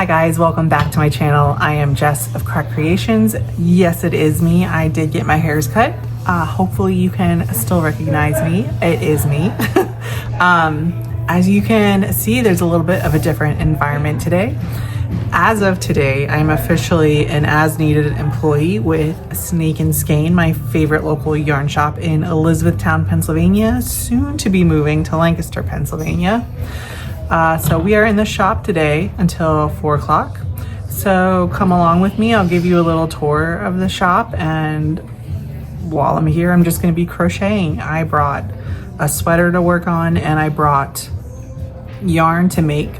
Hi guys, welcome back to my channel. I am Jess of Creations. Yes, it is me. I did get my hairs cut. Hopefully you can still recognize me. It is me. As you can see, there's a little bit of a different environment today. As of today, I'm officially an as-needed employee with Skein, my favorite local yarn shop in Elizabethtown, Pennsylvania, soon to be moving to Lancaster, Pennsylvania. So we are in the shop today until 4 o'clock. So come along with me. I'll give you a little tour of the shop, and while I'm here, I'm just going to be crocheting. I brought a sweater to work on, and I brought yarn to make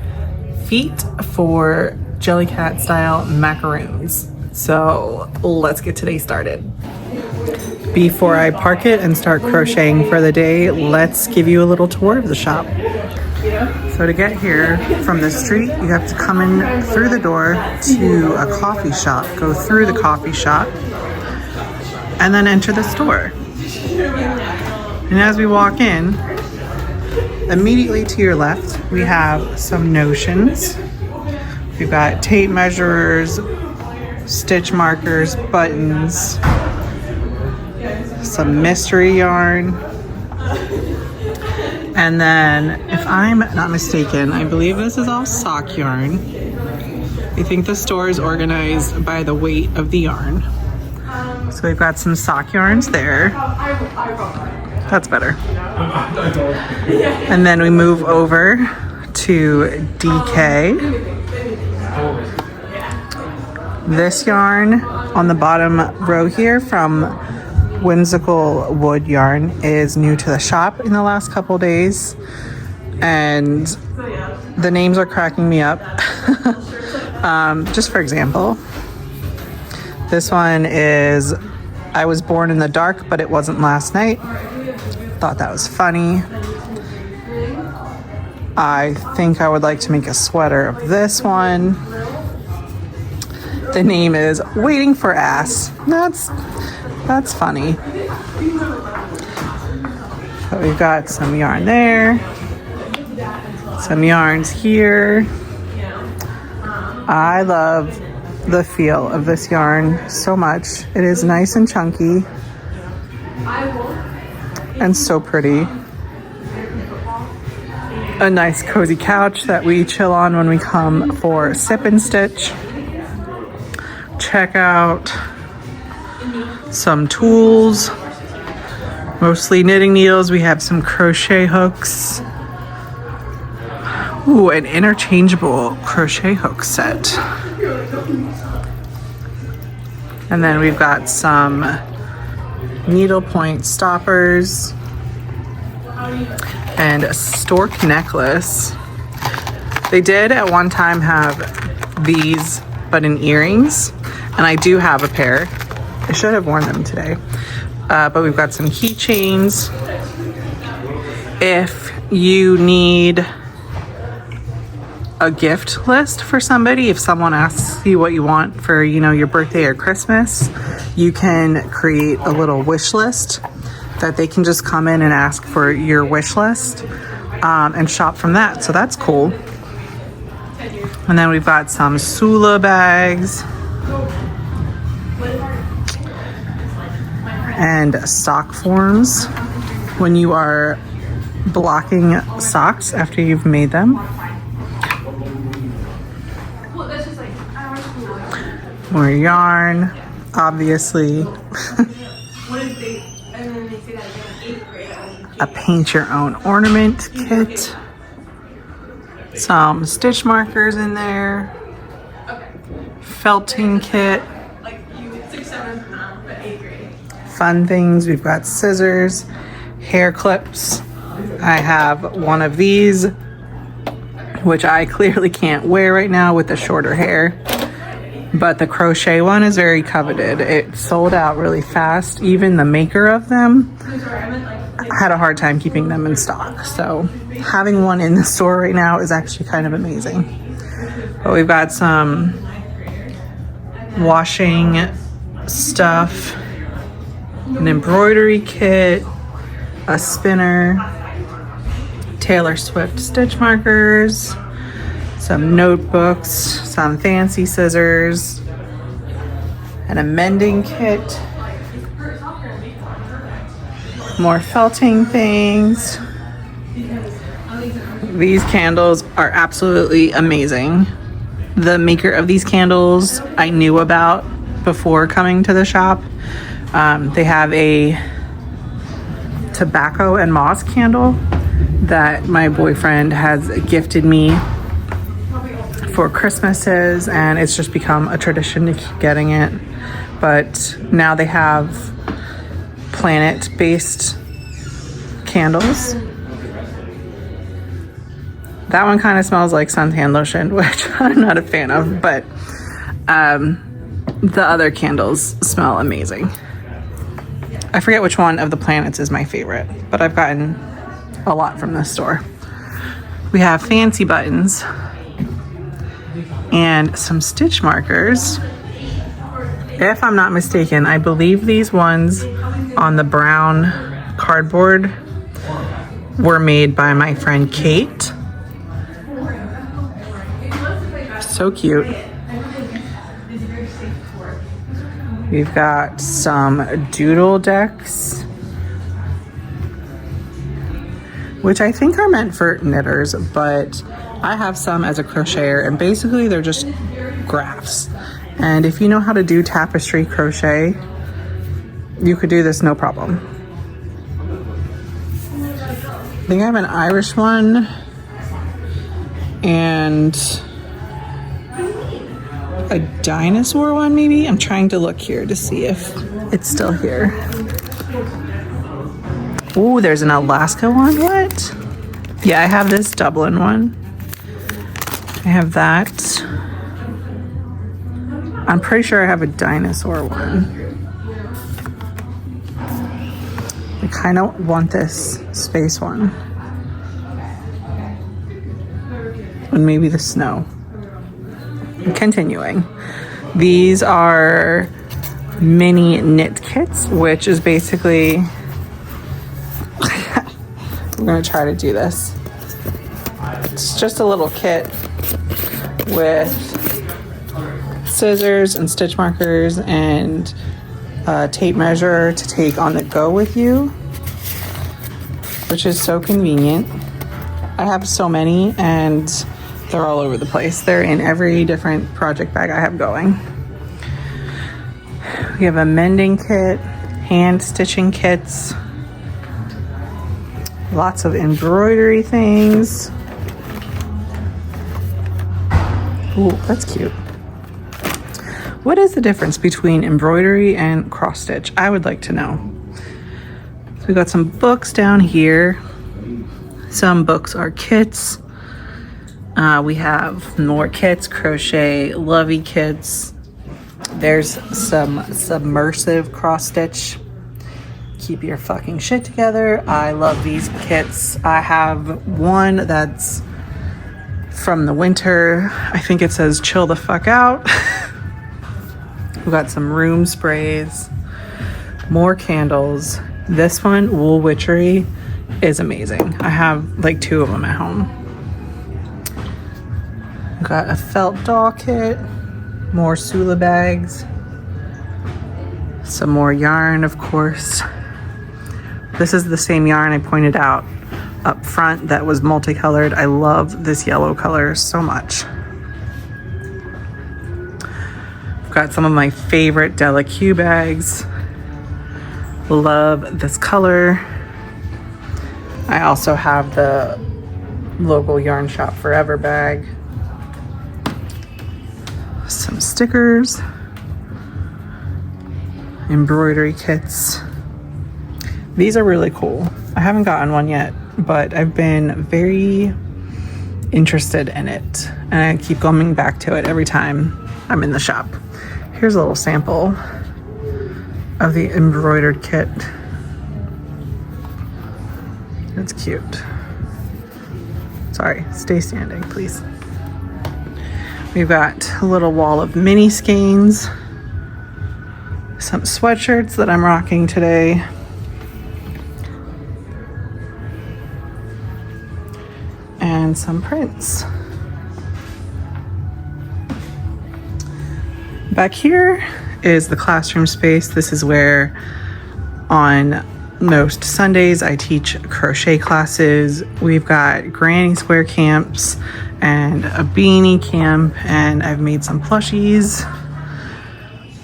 feet for Jellycat style macaroons. So let's get today started. Before I park it and start crocheting for the day, let's give you a little tour of the shop. So to get here from the street, you have to come in through the door to a coffee shop, go through the coffee shop, and then enter the store. And as we walk in, immediately to your left, we have some notions. We've got tape measures, stitch markers, buttons, some mystery yarn. And then, if I'm not mistaken, I believe this is all sock yarn. I think the store is organized by the weight of the yarn. So we've got some sock yarns there. That's better. And then we move over to DK. This yarn on the bottom row here from Whimsical Wood Yarn is new to the shop in the last couple days, and the names are cracking me up. Just for example, this one is I Was Born in the Dark, but it wasn't last night. Thought that was funny. I think I would like to make a sweater of this one. The name is Waiting for Ass. That's funny. So we've got some yarn there, some yarns here. I love the feel of this yarn so much. It is nice and chunky and so pretty. A nice cozy couch that we chill on when we come for sip and stitch. Check out some tools, mostly knitting needles. We have some crochet hooks. Ooh, an interchangeable crochet hook set. And then we've got some needlepoint stoppers and a stork necklace. They did at one time have these, but in earrings, and I do have a pair. I should have worn them today. But we've got some keychains. If you need a gift list for somebody, if someone asks you what you want for, your birthday or Christmas, you can create a little wish list that they can just come in and ask for your wish list and shop from that. So that's cool. And then we've got some Sula bags and sock forms when you are blocking socks after you've made them. More yarn, obviously. A paint your own ornament kit. Some stitch markers in there. Felting kit. Fun things. We've got scissors, hair clips. I have one of these, which I clearly can't wear right now with the shorter hair, but the crochet one is very coveted. It sold out really fast. Even the maker of them had a hard time keeping them in stock. So having one in the store right now is actually kind of amazing. But we've got some washing stuff, an embroidery kit, a spinner, Taylor Swift stitch markers, some some notebooks, some fancy scissors, and a mending kit. More felting things. These candles are absolutely amazing. The maker of these candles I knew about before coming to the shop. They have a tobacco and moss candle that my boyfriend has gifted me for Christmases, and it's just become a tradition to keep getting it. But now they have planet-based candles. That one kind of smells like suntan lotion, which I'm not a fan of, but the other candles smell amazing. I forget which one of the planets is my favorite, but I've gotten a lot from this store. We have fancy buttons and some stitch markers. If I'm not mistaken, I believe these ones on the brown cardboard were made by my friend Kate. So cute. We've got some doodle decks, which I think are meant for knitters, but I have some as a crocheter, and basically they're just graphs. And if you know how to do tapestry crochet, you could do this no problem. I think I have an Irish one and a dinosaur one, maybe. I'm trying to look here to see if it's still here. Oh, there's an Alaska one. What? Yeah, I have this Dublin one. I have that. I'm pretty sure I have a dinosaur one. I kind of want this space one. And maybe the snow. Continuing, these are mini knit kits, which is basically I'm gonna try to do this. It's just a little kit with scissors and stitch markers and a tape measure to take on the go with you, which is so convenient. I have so many and they're all over the place. They're in every different project bag I have going. We have a mending kit, hand stitching kits, lots of embroidery things. Ooh, that's cute. What is the difference between embroidery and cross stitch? I would like to know. So we got some books down here. Some books are kits. We have more kits, crochet, lovey kits. There's some submersive cross stitch. Keep your fucking shit together. I love these kits. I have one that's from the winter. I think it says chill the fuck out. We've got some room sprays, more candles. This one, Wool Witchery, is amazing. I have like 2 of them at home. Got a felt doll kit, more Sula bags, some more yarn, of course. This is the same yarn I pointed out up front that was multicolored. I love this yellow color so much. I've got some of my favorite Della Q bags. Love this color. I also have the local Yarn Shop Forever bag. Some stickers, embroidery kits. These are really cool. I haven't gotten one yet, but I've been very interested in it, and I keep coming back to it every time I'm in the shop. Here's a little sample of the embroidered kit. That's cute. Sorry, stay standing, please. We've got a little wall of mini skeins, some sweatshirts that I'm rocking today, and some prints. Back here is the classroom space. This is where on most Sundays I teach crochet classes. We've got granny square camps and a beanie camp, and I've made some plushies.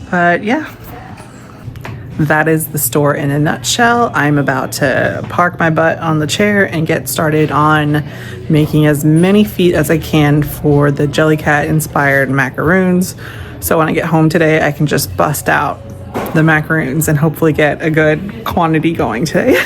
But yeah, that is the store in a nutshell. I'm about to park my butt on the chair and get started on making as many feet as I can for the Jellycat inspired macaroons. So when I get home today, I can just bust out the macaroons and hopefully get a good quantity going today.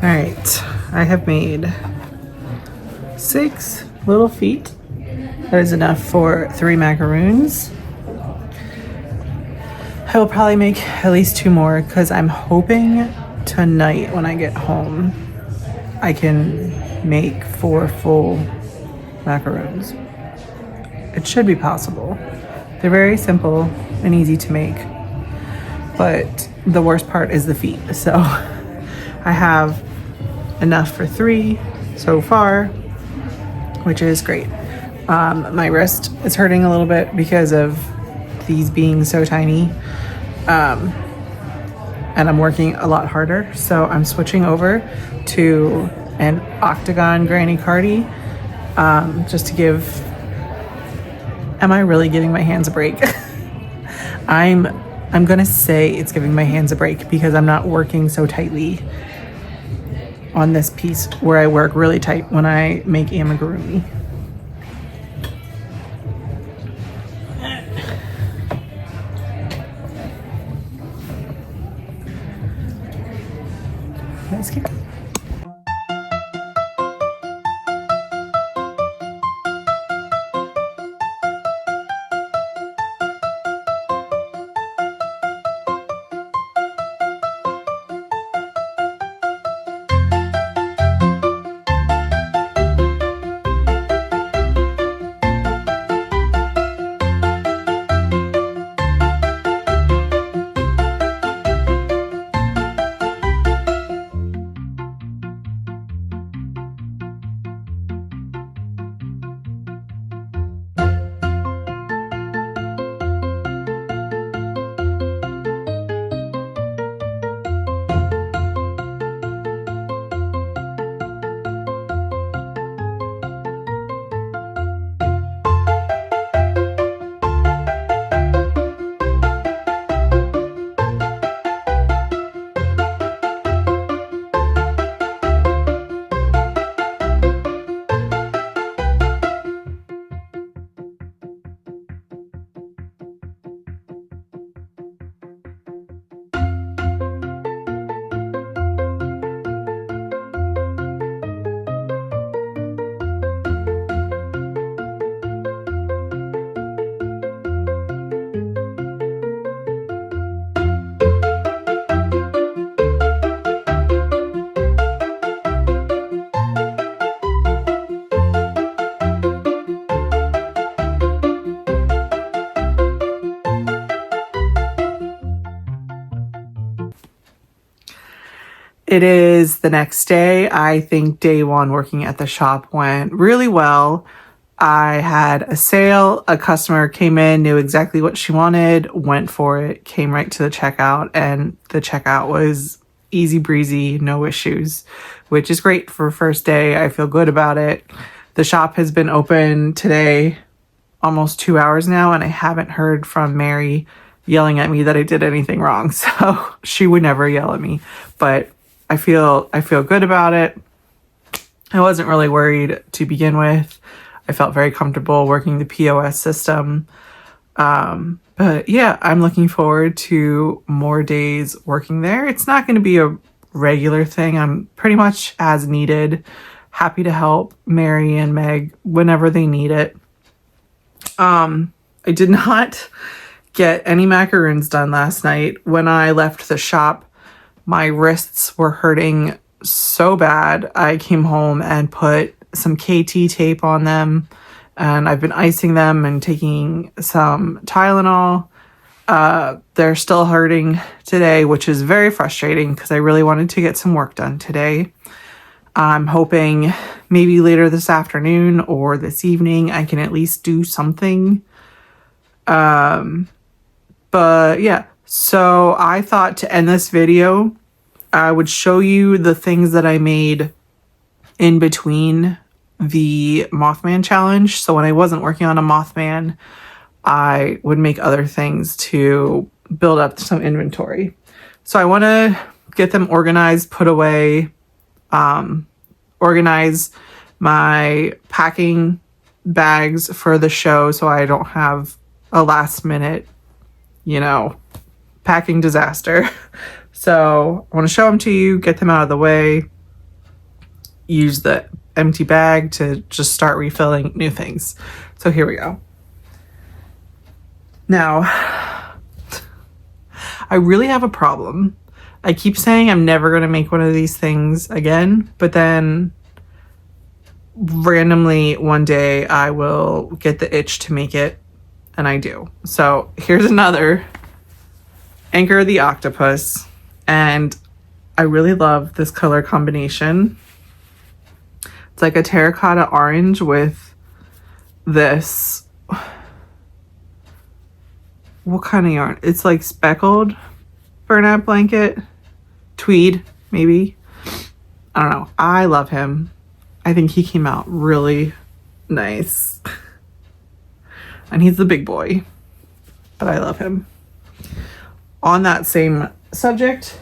All right, I have made 6 little feet. That is enough for 3 macaroons. I will probably make at least 2 more because I'm hoping tonight when I get home I can make 4 full macaroons. It should be possible. They're very simple and easy to make, but the worst part is the feet. So I have enough for 3 so far, which is great. My wrist is hurting a little bit because of these being so tiny, and I'm working a lot harder, so I'm switching over to an octagon granny cardi, just to give, am I really giving my hands a break? I'm gonna say it's giving my hands a break because I'm not working so tightly on this piece where I work really tight when I make amigurumi. Let's keep. It is the next day. I think day 1 working at the shop went really well. I had a sale. A customer came in, knew exactly what she wanted, went for it, came right to the checkout, and the checkout was easy breezy, no issues, which is great for first day. I feel good about it. The shop has been open today almost 2 hours now, and I haven't heard from Mary yelling at me that I did anything wrong. So she would never yell at me, but I feel good about it. I wasn't really worried to begin with. I felt very comfortable working the POS system. But yeah, I'm looking forward to more days working there. It's not going to be a regular thing. I'm pretty much as needed. Happy to help Mary and Meg whenever they need it. I did not get any macaroons done last night. When I left the shop, my wrists were hurting so bad. I came home and put some KT tape on them, and I've been icing them and taking some Tylenol. They're still hurting today, which is very frustrating because I really wanted to get some work done today. I'm hoping maybe later this afternoon or this evening I can at least do something. But yeah, so I thought to end this video, I would show you the things that I made in between the Mothman challenge. So when I wasn't working on a Mothman, I would make other things to build up some inventory. So I want to get them organized, put away, organize my packing bags for the show so I don't have a last minute, packing disaster. So I want to show them to you, get them out of the way. use the empty bag to just start refilling new things. So here we go. Now, I really have a problem. I keep saying I'm never going to make one of these things again, but then randomly one day I will get the itch to make it, and I do. So here's another Anchor the Octopus, and I really love this color combination. It's like a terracotta orange with this, what kind of yarn? It's like speckled burlap blanket, tweed maybe. I don't know. I love him. I think he came out really nice. And he's the big boy, but I love him. On that same subject,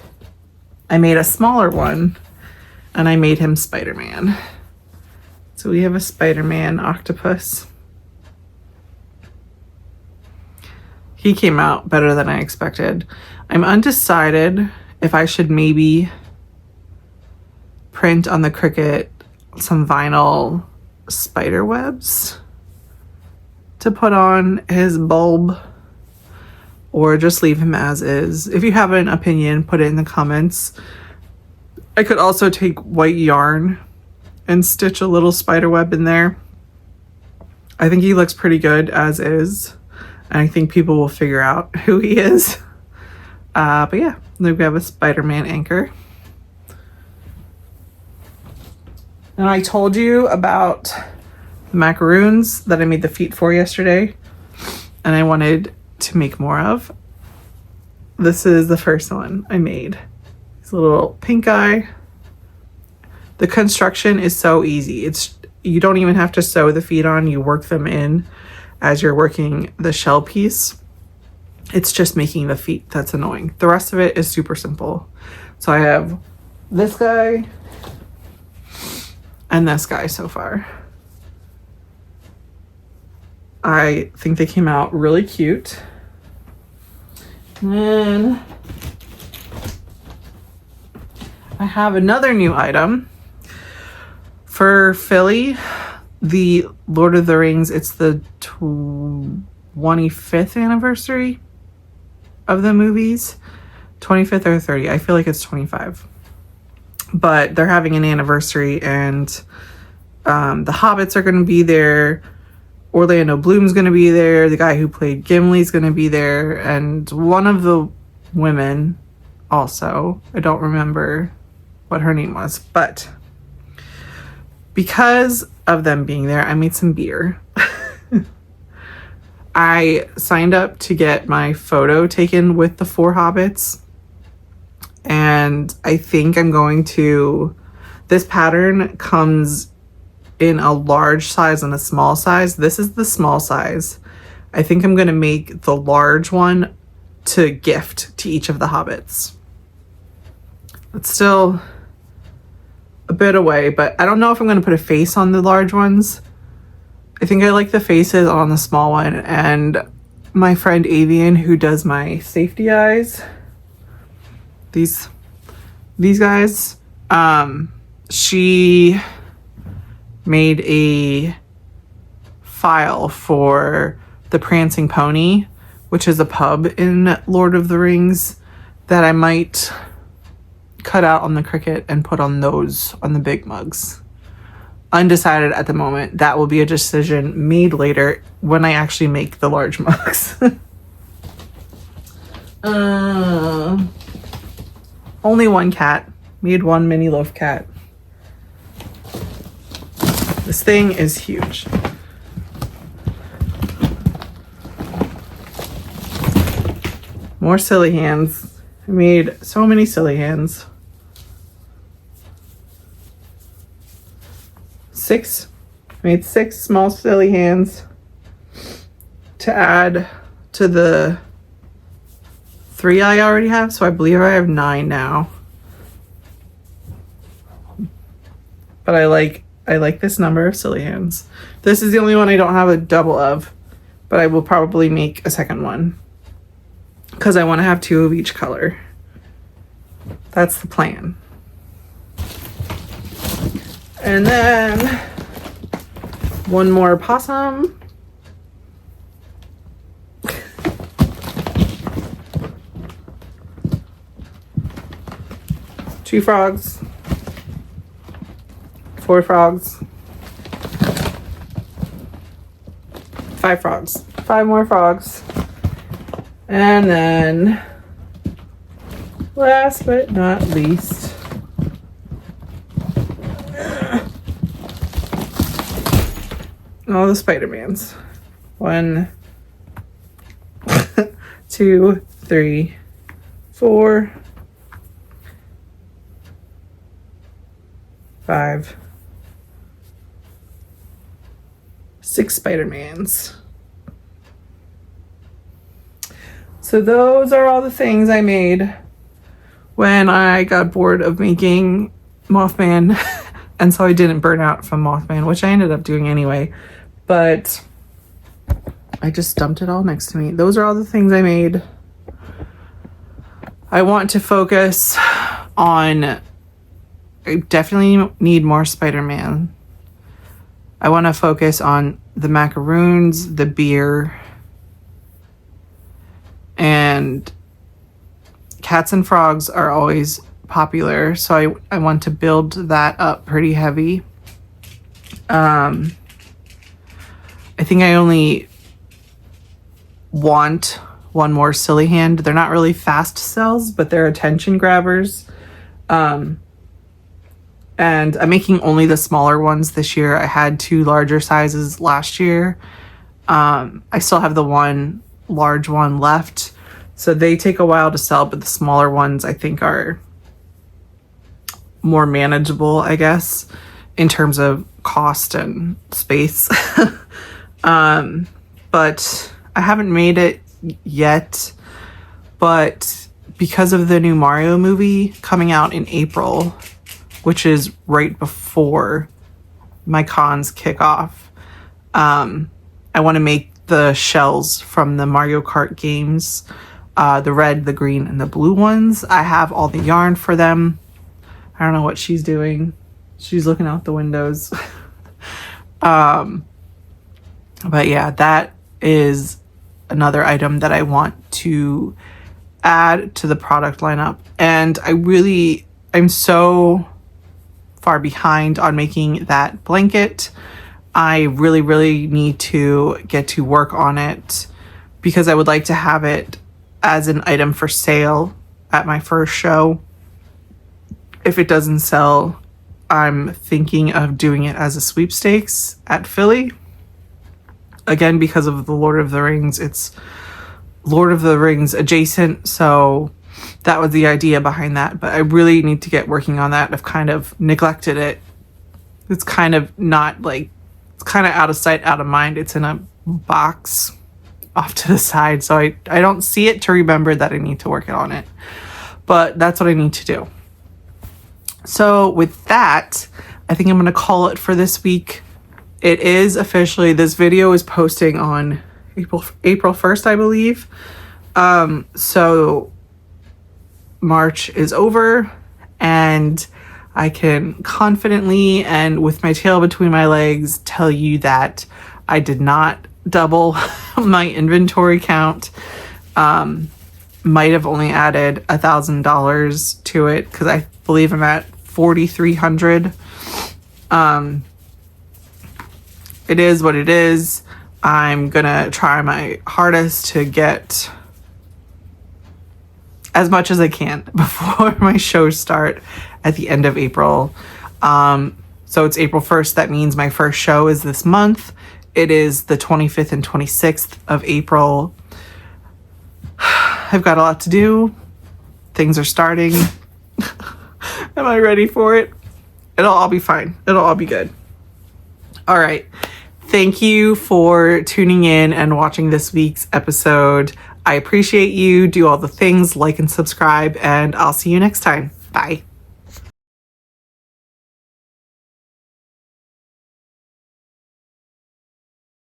I made a smaller one, and I made him Spider-Man. So we have a Spider-Man octopus. He came out better than I expected. I'm undecided if I should maybe print on the Cricut some vinyl spider webs to put on his bulb, or just leave him as is. If you have an opinion, put it in the comments. I could also take white yarn and stitch a little spider web in there. I think he looks pretty good as is, and I think people will figure out who he is. But yeah, then we have a Spider-Man anchor. And I told you about the macaroons that I made the feet for yesterday, and I wanted to make more of. This is the first one I made. It's a little pink eye. The construction is so easy. You don't even have to sew the feet on. You work them in as you're working the shell piece. It's just making the feet that's annoying. The rest of it is super simple. So I have this guy and this guy so far. I think they came out really cute. And then I have another new item for Philly, the Lord of the Rings. It's the 25th anniversary of the movies. 25th or 30. I feel like it's 25. But they're having an anniversary, and the Hobbits are going to be there. Orlando Bloom's going to be there. The guy who played Gimli's going to be there. And one of the women also. I don't remember what her name was. But because of them being there, I made some beer. I signed up to get my photo taken with the 4 hobbits. And I think I'm going to... This pattern comes in a large size and a small size. This is the small size. I think I'm going to make the large one to gift to each of the hobbits. It's still a bit away, but I don't know if I'm going to put a face on the large ones. I think I like the faces on the small one. And my friend Avian, who does my safety eyes, these guys, she made a file for the Prancing Pony, which is a pub in Lord of the Rings, that I might cut out on the Cricut and put on those on the big mugs. Undecided at the moment. That will be a decision made later when I actually make the large mugs. Only one cat. Made one mini loaf cat. This thing is huge. More silly hands. I made so many silly hands. 6. Made 6 small silly hands to add to the 3 I already have. So I believe I have 9 now. But I like this number of silly hands. This is the only one I don't have a double of, but I will probably make a second one because I want to have 2 of each color. That's the plan. And then one more possum. Two frogs. Four frogs. Five frogs. Five more frogs. And then last but not least, all the Spider-Mans. 1, 2, 3, 4, 5, 6 Spider-Mans. So those are all the things I made when I got bored of making Mothman. And so I didn't burn out from Mothman, which I ended up doing anyway. But I just dumped it all next to me. Those are all the things I made. I want to focus on... I definitely need more Spider-Man. I want to focus on the macaroons, the beer, and cats and frogs are always popular, so I want to build that up pretty heavy. I think I only want one more silly hand. They're not really fast sells, but they're attention grabbers. And I'm making only the smaller ones this year. I had 2 larger sizes last year. I still have the one large one left. So they take a while to sell, but the smaller ones I think are more manageable, I guess, in terms of cost and space. But I haven't made it yet. But because of the new Mario movie coming out in April, which is right before my cons kick off, I want to make the shells from the Mario Kart games, the red, the green, and the blue ones. I have all the yarn for them. I don't know what she's doing. She's looking out the windows. But yeah, that is another item that I want to add to the product lineup. And I'm so far behind on making that blanket. I really need to get to work on it because I would like to have it as an item for sale at my first show. If it doesn't sell, I'm thinking of doing it as a sweepstakes at Philly. Again, because of the Lord of the Rings, it's Lord of the Rings adjacent, so that was the idea behind that. But I really need to get working on that. I've kind of neglected it. It's kind of not like, it's kind of out of sight, out of mind. It's in a box off to the side, so I don't see it to remember that I need to work on it. But that's what I need to do. So with that, I think I'm going to call it for this week. It is officially, this video is posting on April 1st, I believe. So March is over, and I can confidently and with my tail between my legs tell you that I did not double my inventory count. Might have only added $1,000 to it because I believe I'm at 4,300. It is what it is. I'm gonna try my hardest to get as much as I can before my shows start at the end of April. So it's April 1st. That means my first show is this month. It is the 25th and 26th of April. I've got a lot to do. Things are starting. Am I ready for it? It'll all be fine. It'll all be good. All right. Thank you for tuning in and watching this week's episode. I appreciate you. Do all the things, like and subscribe, and I'll see you next time. Bye.